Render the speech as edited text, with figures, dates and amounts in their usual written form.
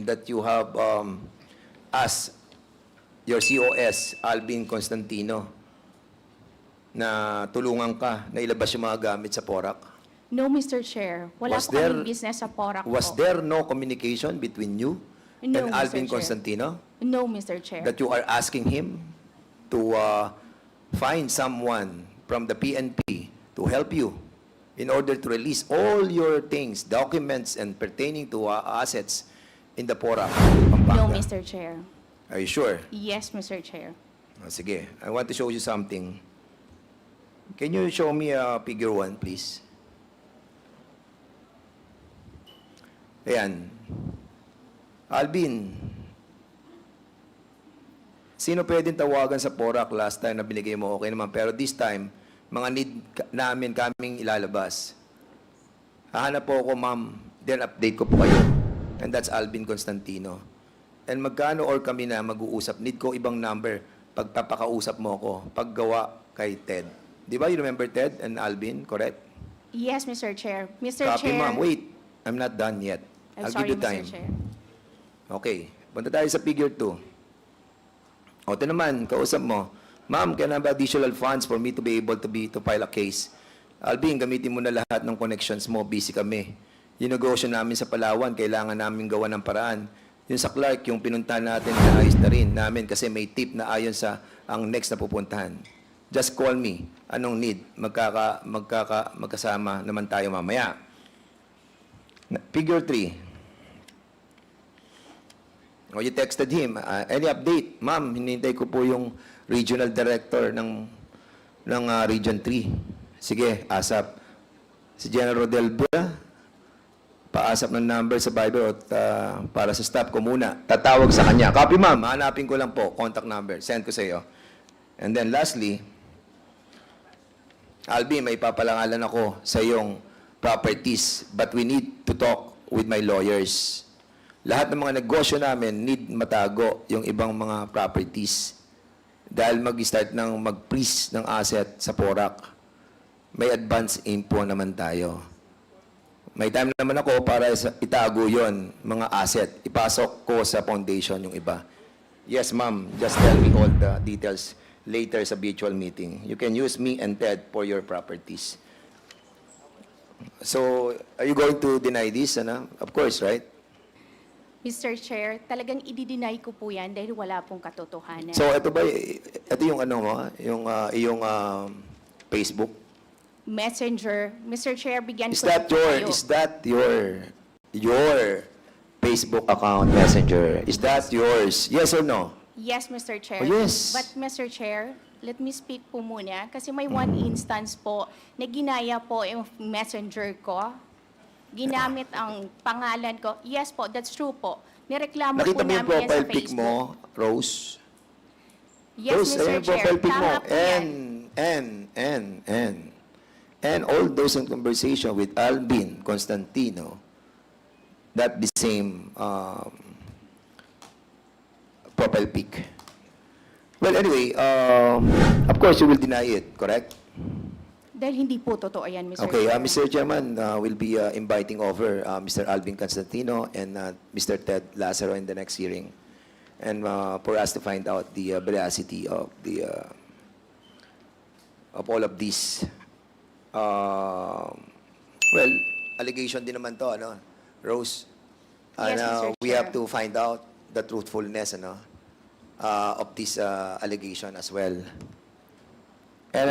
that you have asked your COS, Alvin Constantino, na tulungan ka na ilabas yung mga gamit sa Porac? No, Mr. Chair. Wala Was po kaming business sa Porac Was po. there no communication between you No, and Mr. Alvin Chair. Constantino No, Mr. Chair. that you are asking him to find someone from the PNP to help you in order to release all your things, documents, and pertaining to assets in the Porac, Pampanga? No, Mr. Chair. Are you sure? Yes, Mr. Chair. Sige, I want to show you something. Can you show me figure 1, please? Ayan. Alvin, sino pwedeng tawagan sa Porac? Last time na binigay mo, okay naman. Pero this time, mga need namin kaming ilalabas. Hahanap po ako, ma'am. Then update ko po kayo. And that's Alvin Constantino. And magkano or kami na mag-uusap? Need ko ibang number pagpapakausap mo ako. Paggawa kay Ted. Di ba you remember Ted and Alvin, correct? Yes, Mr. Chair. Mr. Copy, Chair. ma'am. Wait. I'm not done yet. I'm I'll sorry, give you time. Mr. Chair. Okay. Punta tayo sa figure 2. O, ito naman, kausap mo. Ma'am, can I have additional funds for me to be able to file a case? Alvin, gamitin mo na lahat ng connections mo. Busy kami. Yung negosyo namin sa Palawan, kailangan namin gawa ng paraan. Yung sa Clark, yung pinuntahan natin, naayos na rin namin kasi may tip na ayon sa ang next na pupuntahan. Just call me. Anong need? Magkasama naman tayo mamaya. Figure 3. O, you texted him. Any update? Ma'am, hinintay ko po yung regional director ng Region 3. Sige, ASAP. Si General Rodel Bula, paasap ng number sa Viber at para sa staff ko muna. Tatawag sa kanya. Copy, ma'am. Hanapin ko lang po. Contact number. Send ko sa iyo. And then lastly, Alvin, may papalangalan ako sa iyong properties, but we need to talk with my lawyers. Lahat ng mga negosyo namin need matago yung ibang mga properties dahil mag-start ng mag-freeze ng asset sa Porac. May advance info naman tayo. May time naman ako para itago yon mga asset. Ipasok ko sa foundation yung iba. Yes, ma'am. Just tell me all the details later sa virtual meeting. You can use me and Ted for your properties. So, are you going to deny this? Of course, right? Mr. Chair, talagang i-deny ko po yan dahil wala pong katotohanan. So, ito yung ano mo, yung iyong Facebook? Messenger. Mr. Chair, bigyan Is ko that po kayo. your Facebook account Messenger? Is that yours? Yes or no? Yes, Mr. Chair. Oh, yes. But, Mr. Chair, let me speak po muna kasi may one instance po na ginaya po yung messenger ko. Ginamit ang pangalan ko. Yes po, that's true po. Nireklamo Nakita po mo yung namin yan sa profile pic Facebook. mo, Rose? Yes, Rose, Mr. ayun yung Chair. profile pic mo. Tama po yan. And all those in conversation with Alvin Constantino, that the same profile pic. Well, anyway, of course, you will deny it, correct? Dahil hindi po totoo yan, Mr. Okay, Chair. Mr. Chairman, will be inviting over Mr. Alvin Constantino and Mr. Ted Lazaro in the next hearing, and for us to find out the veracity of all of these. Well, allegation din naman to, ano, Rose. Yes, Mr. We have Chair. to find out the truthfulness, ano, of this allegation as well. And